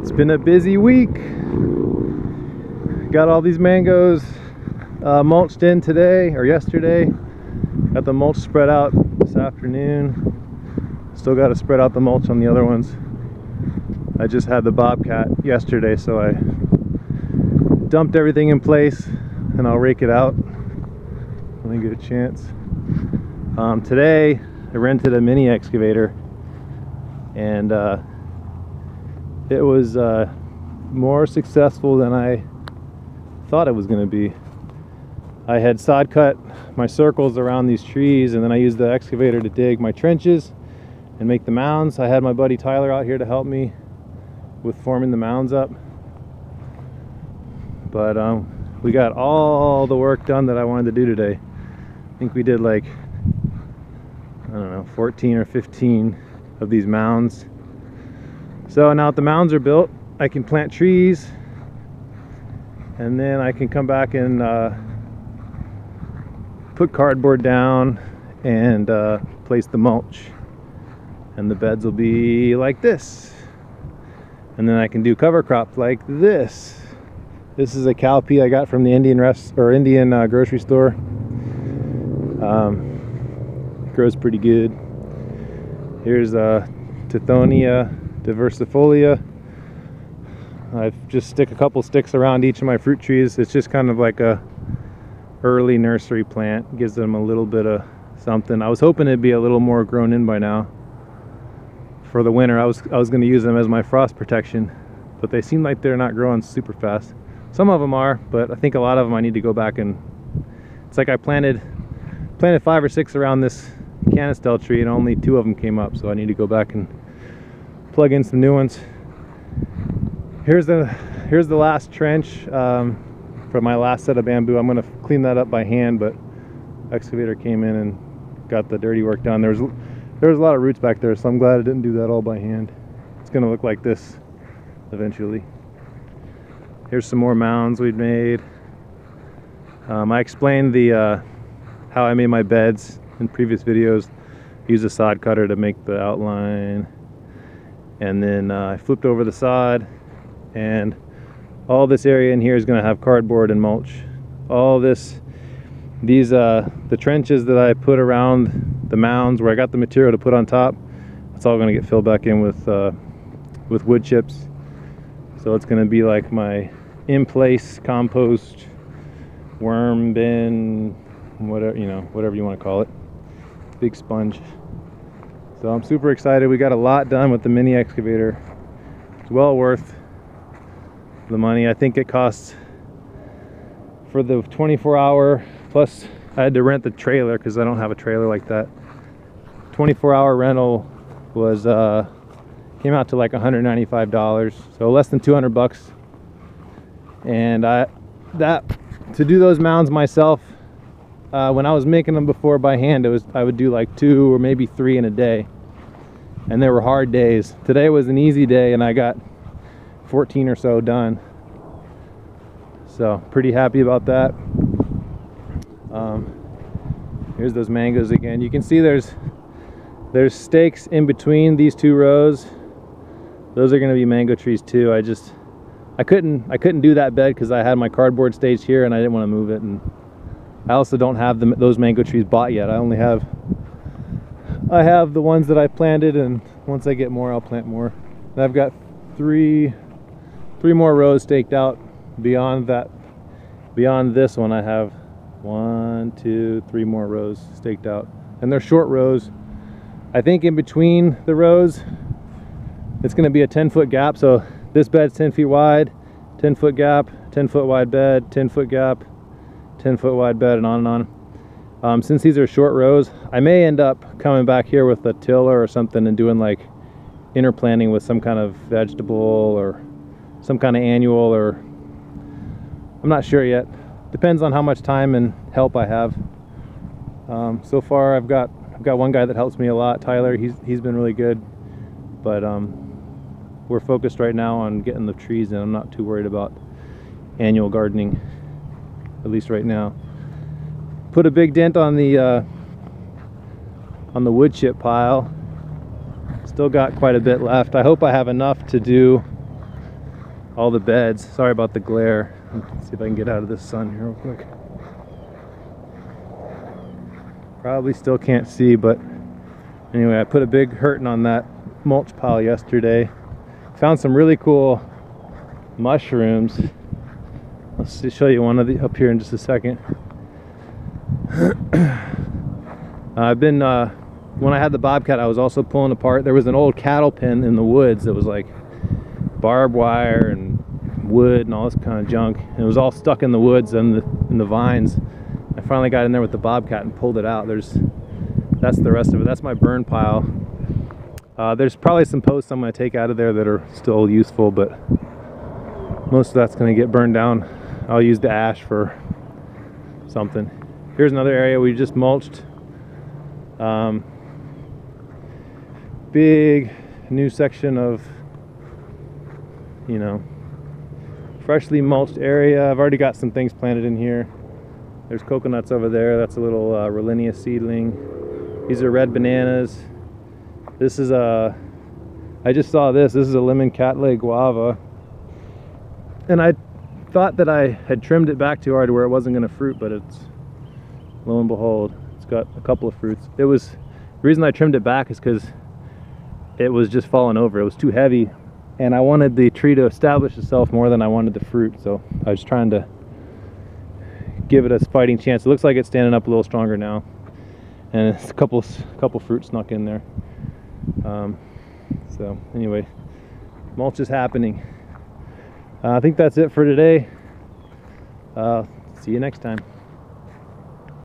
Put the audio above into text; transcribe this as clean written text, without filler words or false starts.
It's been a busy week. Got all these mangoes mulched in today or yesterday. Got the mulch spread out this afternoon. Still got to spread out the mulch on the other ones. I just had the bobcat yesterday, so I dumped everything in place and I'll rake it out when I get a chance. Today I rented a mini excavator, and it was more successful than I thought it was going to be. I had sod cut my circles around these trees, and then I used the excavator to dig my trenches and make the mounds. I had my buddy Tyler out here to help me with forming the mounds up, but we got all the work done that I wanted to do today. I think we did like, I don't know, 14 or 15 of these mounds. So now that the mounds are built, I can plant trees, and then I can come back and put cardboard down and place the mulch, and the beds will be like this. And then I can do cover crops like this. This is a cowpea I got from the Indian grocery store. Grows pretty good. Here's Tithonia diversifolia. I just stick a couple sticks around each of my fruit trees. It's just kind of like a early nursery plant. Gives them a little bit of something. I was hoping it'd be a little more grown in by now for the winter. I was going to use them as my frost protection, but they seem like they're not growing super fast. Some of them are, but I think a lot of them I need to go back and, it's like I planted 5 or 6 around this canistel tree and only 2 of them came up, so I need to go back and plug in some new ones. Here's the last trench from my last set of bamboo. I'm going to clean that up by hand, but excavator came in and got the dirty work done. There was a lot of roots back there, so I'm glad I didn't do that all by hand. It's going to look like this eventually. Here's some more mounds we've made. I explained how I made my beds in previous videos. Use a sod cutter to make the outline, and then I flipped over the sod, and all this area in here is going to have cardboard and mulch. All this, the trenches that I put around the mounds where I got the material to put on top, it's all going to get filled back in with wood chips. So it's going to be like my in-place compost worm bin, whatever you want to call it. Big sponge. So I'm super excited. We got a lot done with the mini excavator. It's well worth the money. I think it costs, for the 24-hour, plus I had to rent the trailer because I don't have a trailer like that. 24-hour rental was came out to like $195, so less than 200 bucks. And to do those mounds myself, when I was making them before by hand, I would do like 2 or maybe 3 in a day, and they were hard days. Today was an easy day, and I got 14 or so done, so pretty happy about that. Here's those mangoes again. You can see there's stakes in between these 2 rows. Those are going to be mango trees too. I couldn't do that bed because I had my cardboard staged here and I didn't want to move it, and I also don't have those mango trees bought yet. I have the ones that I planted, and once I get more, I'll plant more. And I've got three more rows staked out. Beyond this one, I have 1, 2, 3 more rows staked out, and they're short rows. I think in between the rows it's going to be a 10-foot gap, so this bed's 10 feet wide, 10-foot gap, 10-foot wide bed, 10-foot gap, 10-foot wide bed, and on and on. Since these are short rows, I may end up coming back here with a tiller or something and doing like interplanting with some kind of vegetable or some kind of annual, or I'm not sure yet. Depends on how much time and help I have. So far I've got one guy that helps me a lot, Tyler. He's been really good, but we're focused right now on getting the trees in. I'm not too worried about annual gardening, at least right now. Put a big dent on the wood chip pile. Still got quite a bit left. I hope I have enough to do all the beds. Sorry about the glare. Let's see if I can get out of this sun here real quick. Probably still can't see, but anyway, I put a big hurting on that mulch pile yesterday. Found some really cool mushrooms. I'll show you one of the up here in just a second. I've been when I had the bobcat, I was also pulling apart. There was an old cattle pen in the woods that was like barbed wire and wood and all this kind of junk, and it was all stuck in the woods and in the vines. I finally got in there with the bobcat and pulled it out. That's the rest of it. That's my burn pile. There's probably some posts I'm going to take out of there that are still useful, but most of that's going to get burned down. I'll use the ash for something. Here's another area we just mulched. Big new section of, you know, freshly mulched area. I've already got some things planted in here. There's coconuts over there. That's a little Rollinia seedling. These are red bananas. This is a, I just saw this. This is a lemon cattleya guava. And I thought that I had trimmed it back too hard where it wasn't going to fruit, but it's, lo and behold, it's got a couple of fruits. It was, the reason I trimmed it back is because it was just falling over. It was too heavy, and I wanted the tree to establish itself more than I wanted the fruit, so I was trying to give it a fighting chance. It looks like it's standing up a little stronger now, and it's a couple fruit snuck in there. So anyway, mulch is happening. I think that's it for today. See you next time.